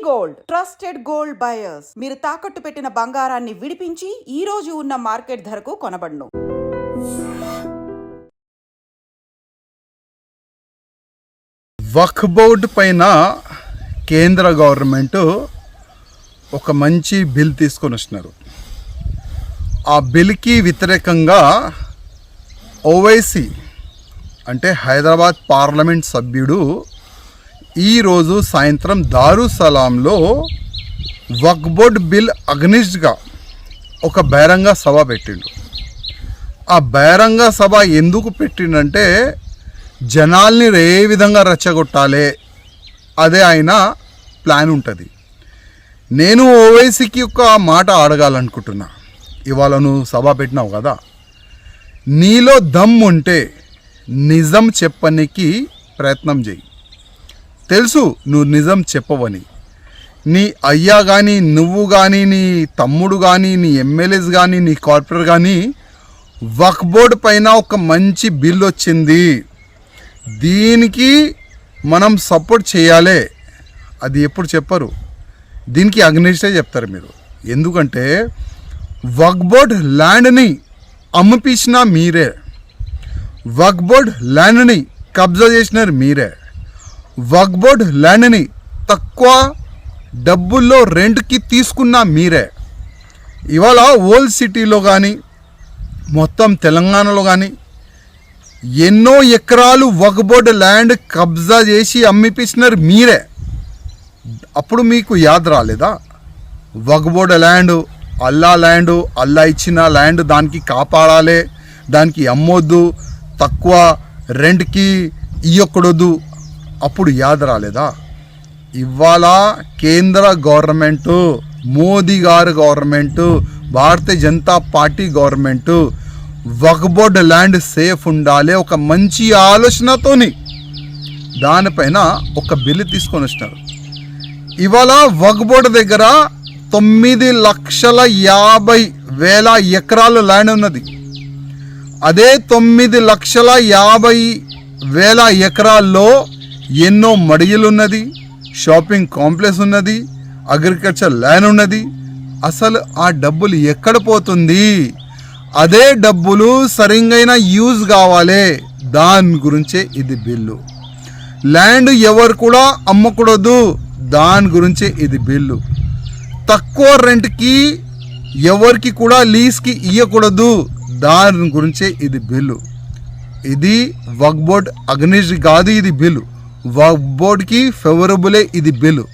Gold trusted gold buyers మీరు తాకట్టు పెట్టిన బంగారాన్ని విడిపించి ఈ రోజు ఉన్న మార్కెట్ ధరకు కొనబడును. వక్ఫ్ బోర్డ్ పైన కేంద్ర గవర్నమెంట్ ఒక మంచి బిల్ తీసుకొని వచ్చినారు. ఆ బిల్కి వ్యతిరేకంగా ఓవైసీ అంటే హైదరాబాద్ పార్లమెంట్ సభ్యుడు ఈరోజు సాయంత్రం దారుసలాంలో వక్ఫ్ బోర్డ్ బిల్ అగ్నిస్ట్గా ఒక బహిరంగ సభ పెట్టిండు. ఆ బహిరంగ సభ ఎందుకు పెట్టిండంటే జనాల్ని ఏ విధంగా రెచ్చగొట్టాలి అదే ఆయన ప్లాన్ ఉంటుంది. నేను ఓవైసీకి ఒక మాట అడగాలనుకుంటున్నా. ఇవాళ నువ్వు సభ పెట్టినావు కదా, నీలో దమ్ ఉంటే నిజం చెప్పనికి ప్రయత్నం చేయి. తెలుసు నువ్వు నిజం చెప్పవని. నీ అయ్యా కానీ, నువ్వు కానీ, నీ తమ్ముడు కానీ, నీ ఎమ్మెల్యేస్ కానీ, నీ కార్పొరేటర్ కానీ వక్ఫ్ బోర్డ్ పైన ఒక మంచి బిల్ వచ్చింది, దీనికి మనం సపోర్ట్ చేయాలి, అది ఎప్పుడు చెప్పరు. దీనికి అగ్నిస్టే చెప్తారు మీరు. ఎందుకంటే వక్ఫ్ బోర్డ్ ల్యాండ్ని అమ్మిపించిన మీరే, వక్ఫ్ బోర్డ్ ల్యాండ్ని కబ్జా చేసినారు మీరే, వక్ఫ్ బోర్డ్ ల్యాండ్ని తక్కువ డబ్బుల్లో రెంట్కి తీసుకున్న మీరే. ఇవాళ ఓల్డ్ సిటీలో కానీ మొత్తం తెలంగాణలో కానీ ఎన్నో ఎకరాలు వక్ఫ్ బోర్డ్ ల్యాండ్ కబ్జా చేసి అమ్మిపించినారు మీరే. అప్పుడు మీకు యాద్ రాలేదా? వక్ఫ్ బోర్డ్ ల్యాండ్ అల్లా ఇచ్చిన ల్యాండ్, దానికి కాపాడాలి, దానికి అమ్మొద్దు, తక్కువ రెంట్కి ఇయ్యకూడదు. అప్పుడు యాద్ రాలేదా? ఇవాళ కేంద్ర గవర్నమెంటు, మోదీ గారు government, Bharatiya Janata party government వక్ఫ్ బోర్డ్ ల్యాండ్ సేఫ్ ఉండాలి ఒక మంచి ఆలోచనతోని దానిపైన ఒక బిల్లు తీసుకొని వచ్చినారు. ఇవాళ వక్ఫ్ బోర్డ్ దగ్గర 9,50,000 ఎకరాలు ల్యాండ్ ఉన్నది. అదే 9,50,000 ఎకరాల్లో ఎన్నో మడిగలు ఉన్నది, షాపింగ్ కాంప్లెక్స్ ఉన్నది, అగ్రికల్చర్ ల్యాండ్ ఉన్నది. అసలు ఆ డబ్బులు ఎక్కడ పోతుంది? అదే డబ్బులు సరిగైన యూజ్ కావాలి, దాని గురించే ఇది బిల్లు. ల్యాండ్ ఎవరు కూడా అమ్మకూడదు, దాని గురించే ఇది బిల్లు. తక్కువ రెంట్కి ఎవరికి కూడా లీజ్కి ఇవ్వకూడదు, దాని గురించే ఇది బిల్లు. ఇది వక్ఫ్ బోర్డ్ అగ్నిస్ట్ కాదు, ఇది బిల్లు వక్ఫ్ బోర్డ్కి ఫేవరబులే ఇది బిల్లు.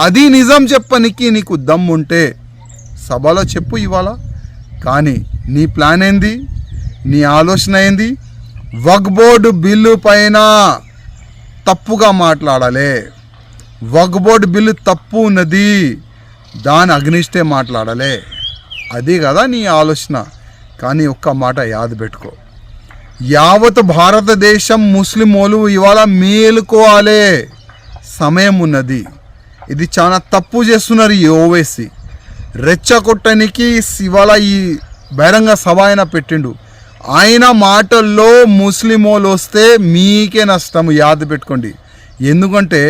అది నిజం చెప్పనికి నీకు దమ్ ఉంటే సభలో చెప్పు ఇవాళ. కానీ నీ ప్లాన్ ఏంది? నీ ఆలోచన ఏంది? వక్ఫ్ బోర్డు బిల్లు పైన తప్పుగా మాట్లాడాలి, వక్ఫ్ బోర్డు బిల్లు తప్పు ఉన్నది, దాని అగ్నిస్టే మాట్లాడాలి, అది కదా నీ ఆలోచన. కానీ ఒక్క మాట యాద పెట్టుకో, యావత్ భారతదేశం ముస్లిమోలు ఇవాళ మేలుకోవాలి, సమయం ఉన్నది. ఇది చాలా తప్పు చేస్తున్నారు ఈ ఓవైసీ. రెచ్చగొట్టడానికి ఇవాళ ఈ బహిరంగ సభ ఆయన పెట్టిండు. ఆయన మాటల్లో ముస్లిమోలు వస్తే మీకే నష్టం, యాద పెట్టుకోండి. ఎందుకంటే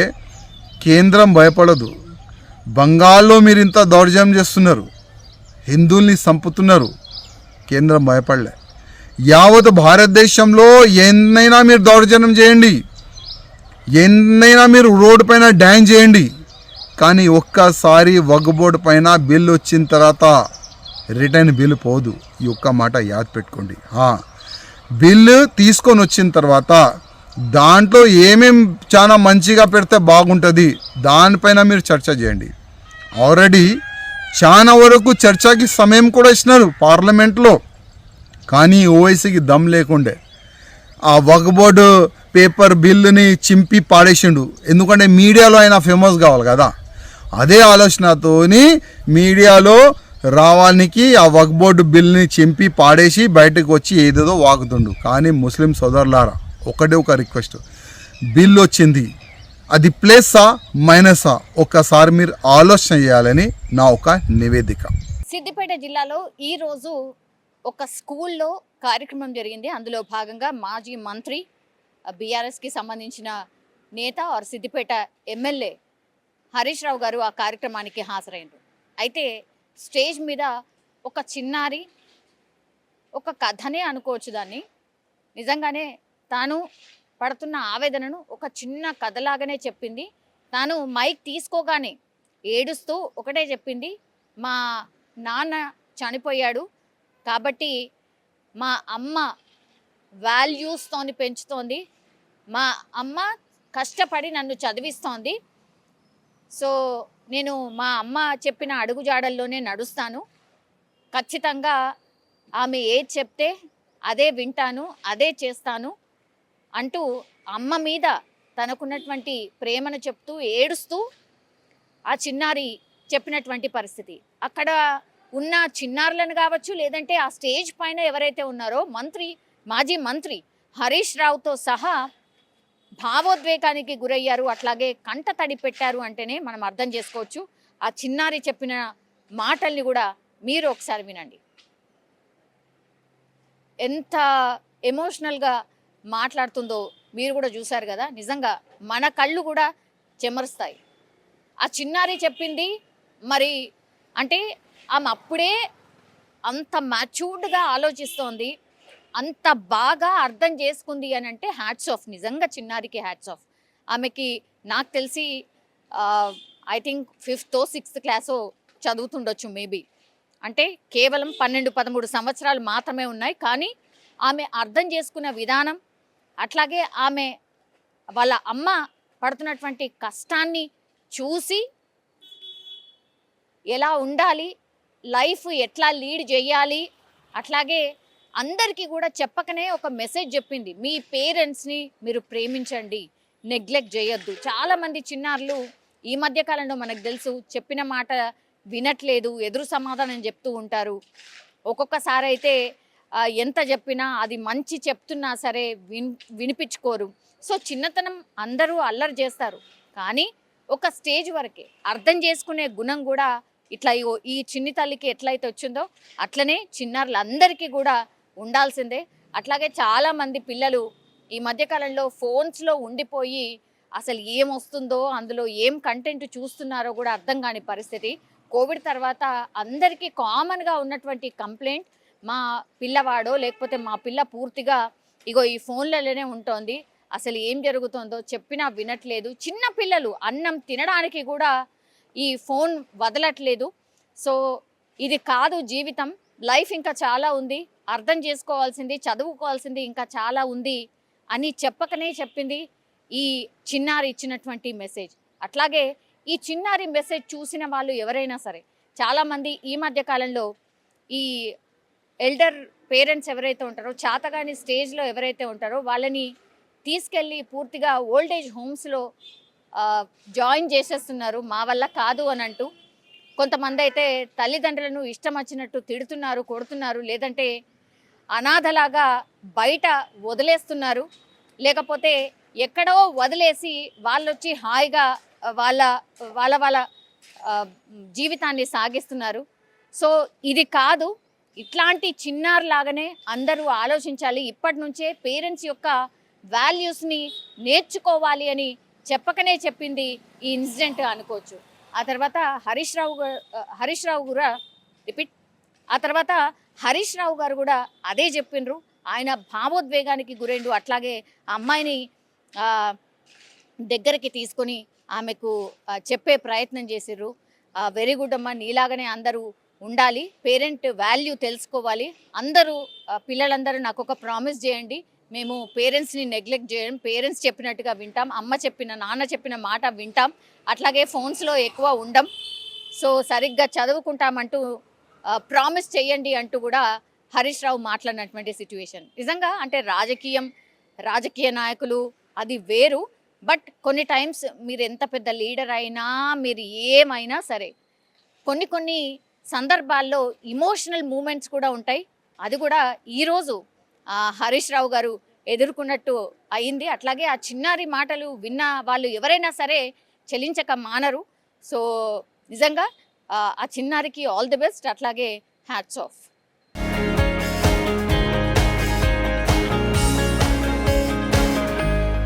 కేంద్రం భయపడదు. బంగాల్లో మీరు ఇంత దౌర్జన్యం చేస్తున్నారు, హిందువుల్ని చంపుతున్నారు, కేంద్రం భయపడలే. యావత్ భారతదేశంలో ఎన్నైనా మీరు దౌర్జన్యం చేయండి, ఎన్నైనా మీరు రోడ్డు పైన డ్యాన్స్ చేయండి, కానీ ఒక్కసారి వక్ఫ్ బోర్డు పైన బిల్లు వచ్చిన తర్వాత రిటర్న్ బిల్లు పోదు. ఈ ఒక్క మాట యాద్ పెట్టుకోండి. బిల్లు తీసుకొని వచ్చిన తర్వాత దాంట్లో ఏమేం చాలా మంచిగా పెడితే బాగుంటుంది దానిపైన మీరు చర్చ చేయండి. ఆల్రెడీ చాలా వరకు చర్చకి సమయం కూడా ఇచ్చినారు పార్లమెంట్లో, కానీ ఓవైసీకి దమ్ లేకుండే ఆ వక్ఫ్ బోర్డు పేపర్ బిల్లుని చింపి పాడేసిండు. ఎందుకంటే మీడియాలో ఆయన ఫేమస్ కావాలి కదా. అదే ఆలోచనతోని మీడియాలో రావానికి ఆ వక్ఫ్ బోర్డు బిల్లుని చింపి పాడేసి బయటకు వచ్చి ఏదేదో వాగుతుండు. కానీ ముస్లిం సోదరులారా, ఒకటే ఒక రిక్వెస్ట్, బిల్లు వచ్చింది, అది ప్లస్సా మైనసా ఒక్కసారి మీరు ఆలోచన చేయాలని నా ఒక నివేదిక. సిద్దిపేట జిల్లాలో ఈరోజు ఒక స్కూల్లో కార్యక్రమం జరిగింది. అందులో భాగంగా మాజీ మంత్రి బీఆర్ఎస్కి సంబంధించిన నేత ఆర్ సిద్దిపేట ఎమ్మెల్యే హరీష్ రావు గారు ఆ కార్యక్రమానికి హాజరైనరు. అయితే స్టేజ్ మీద ఒక చిన్నారి ఒక కథనే అనుకోవచ్చు దాన్ని. నిజంగానే తాను పడుతున్న ఆవేదనను ఒక చిన్న కథలాగానే చెప్పింది. తాను మైక్ తీసుకోగానే ఏడుస్తూ ఒకటే చెప్పింది, మా నాన్న చనిపోయాడు కాబట్టి మా అమ్మ వాల్యూస్తోని పెంచుతోంది, మా అమ్మ కష్టపడి నన్ను చదివిస్తోంది. సో నేను మా అమ్మ చెప్పిన అడుగుజాడల్లోనే నడుస్తాను. ఖచ్చితంగా ఆమె ఏది చెప్తే అదే వింటాను, అదే చేస్తాను అంటూ అమ్మ మీద తనకున్నటువంటి ప్రేమను చెప్తూ ఏడుస్తూ ఆ చిన్నారి చెప్పినటువంటి పరిస్థితి. అక్కడ ఉన్న చిన్నారులను కావచ్చు, లేదంటే ఆ స్టేజ్ పైన ఎవరైతే ఉన్నారో మాజీ మంత్రి హరీష్ రావుతో సహా భావోద్వేగానికి గురయ్యారు. అట్లాగే కంట తడి పెట్టారు అంటేనే మనం అర్థం చేసుకోవచ్చు. ఆ చిన్నారి చెప్పిన మాటల్ని కూడా మీరు ఒకసారి వినండి. ఎంత ఎమోషనల్గా మాట్లాడుతుందో మీరు కూడా చూశారు కదా. నిజంగా మన కళ్ళు కూడా చెమరుస్తాయి. ఆ చిన్నారి చెప్పింది మరి అంటే ఆమె అప్పుడే అంత మ్యాచ్యూర్డ్గా ఆలోచిస్తోంది, అంత బాగా అర్థం చేసుకుంది అని అంటే హ్యాట్స్ ఆఫ్. నిజంగా చిన్నారికి హ్యాట్స్ ఆఫ్. ఆమెకి నాకు తెలిసి I think 5th or 6th క్లాసో చదువుతుండొచ్చు మేబీ. అంటే కేవలం 12-13 సంవత్సరాలు మాత్రమే ఉన్నాయి. కానీ ఆమె అర్థం చేసుకున్న విధానం, అట్లాగే ఆమె వాళ్ళ అమ్మ పడుతున్నటువంటి కష్టాన్ని చూసి ఎలా ఉండాలి, లైఫ్ ఎట్లా లీడ్ చేయాలి, అట్లాగే అందరికీ కూడా చెప్పకనే ఒక మెసేజ్ చెప్పింది. మీ పేరెంట్స్ని మీరు ప్రేమించండి, నెగ్లెక్ట్ చేయొద్దు. చాలామంది చిన్నారులు ఈ మధ్య కాలంలో మనకు తెలుసు చెప్పిన మాట వినట్లేదు, ఎదురు సమాధానం చెప్తూ ఉంటారు. ఒక్కొక్కసారి అయితే ఎంత చెప్పినా అది మంచి చెప్తున్నా సరే వినిపించుకోరు. సో చిన్నతనం అందరూ అల్లరి చేస్తారు, కానీ ఒక స్టేజ్ వరకే అర్థం చేసుకునే గుణం కూడా ఇట్లా ఈ చిన్ని తల్లికి ఎట్లయితే వచ్చిందో అట్లనే చిన్నారులందరికీ కూడా ఉండాల్సిందే. అట్లాగే చాలామంది పిల్లలు ఈ మధ్యకాలంలో ఫోన్స్లో ఉండిపోయి అసలు ఏం వస్తుందో, అందులో ఏం కంటెంట్ చూస్తున్నారో కూడా అర్థం కాని పరిస్థితి. కోవిడ్ తర్వాత అందరికీ కామన్గా ఉన్నటువంటి కంప్లైంట్, మా పిల్లవాడో లేకపోతే మా పిల్ల పూర్తిగా ఇగో ఈ ఫోన్లలోనే ఉంటుంది, అసలు ఏం జరుగుతుందో చెప్పినా వినట్లేదు. చిన్న పిల్లలు అన్నం తినడానికి కూడా ఈ ఫోన్ వదలట్లేదు. సో ఇది కాదు జీవితం, లైఫ్ ఇంకా చాలా ఉంది, అర్థం చేసుకోవాల్సింది, చదువుకోవాల్సింది ఇంకా చాలా ఉంది అని చెప్పకనే చెప్పింది ఈ చిన్నారి ఇచ్చినటువంటి మెసేజ్. అట్లాగే ఈ చిన్నారి మెసేజ్ చూసిన వాళ్ళు ఎవరైనా సరే, చాలామంది ఈ మధ్య కాలంలో ఈ ఎల్డర్ పేరెంట్స్ ఎవరైతే ఉంటారో, చాతగాని స్టేజ్లో ఎవరైతే ఉంటారో వాళ్ళని తీసుకెళ్ళి పూర్తిగా ఓల్డేజ్ హోమ్స్లో జాయిన్ చేసేస్తున్నారు, మా వల్ల కాదు అని అంటూ. కొంతమంది అయితే తల్లిదండ్రులను ఇష్టం వచ్చినట్టు తిడుతున్నారు, కొడుతున్నారు, లేదంటే అనాథలాగా బయట వదిలేస్తున్నారు, లేకపోతే ఎక్కడో వదిలేసి వాళ్ళు వచ్చి హాయిగా వాళ్ళ వాళ్ళ వాళ్ళ జీవితాన్ని సాగిస్తున్నారు. సో ఇది కాదు, ఇట్లాంటి చిన్నారులాగానే అందరూ ఆలోచించాలి. ఇప్పటి నుంచే పేరెంట్స్ యొక్క వాల్యూస్ని నేర్చుకోవాలి అని చెప్పకనే చెప్పింది ఈ ఇన్సిడెంట్ అనుకోవచ్చు. ఆ తర్వాత హరీష్ రావు గారు కూడా అదే చెప్పిండ్రు. ఆయన భావోద్వేగానికి గురైండు. అట్లాగే ఆ అమ్మాయిని దగ్గరికి తీసుకొని ఆమెకు చెప్పే ప్రయత్నం చేసిర్రు. వెరీ గుడ్ అమ్మ, నీలాగానే అందరూ ఉండాలి, పేరెంట్ వాల్యూ తెలుసుకోవాలి. అందరూ పిల్లలందరూ నాకు ఒక ప్రామిస్ చేయండి, మేము పేరెంట్స్ని నెగ్లెక్ట్ చేయం, పేరెంట్స్ చెప్పినట్టుగా వింటాం, అమ్మ చెప్పిన నాన్న చెప్పిన మాట వింటాం, అట్లాగే ఫోన్స్లో ఎక్కువ ఉండం, సో సరిగ్గా చదువుకుంటామంటూ ప్రామిస్ చేయండి అంటూ కూడా హరీష్ రావు మాట్లాడినటువంటి సిచ్యువేషన్. నిజంగా అంటే రాజకీయ నాయకులు అది వేరు, బట్ కొన్ని టైమ్స్ మీరు ఎంత పెద్ద లీడర్ అయినా, మీరు ఏమైనా సరే కొన్ని సందర్భాల్లో ఇమోషనల్ మూమెంట్స్ కూడా ఉంటాయి. అది కూడా ఈరోజు హరీష్ రావు గారు ఎదుర్కొన్నట్టు అయింది. అట్లాగే ఆ చిన్నారి మాటలు విన్న వాళ్ళు ఎవరైనా సరే చెలించక మానరు. సో నిజంగా ఆ చిన్నారికి ఆల్ ది బెస్ట్, అట్లాగే హ్యాట్స్ ఆఫ్.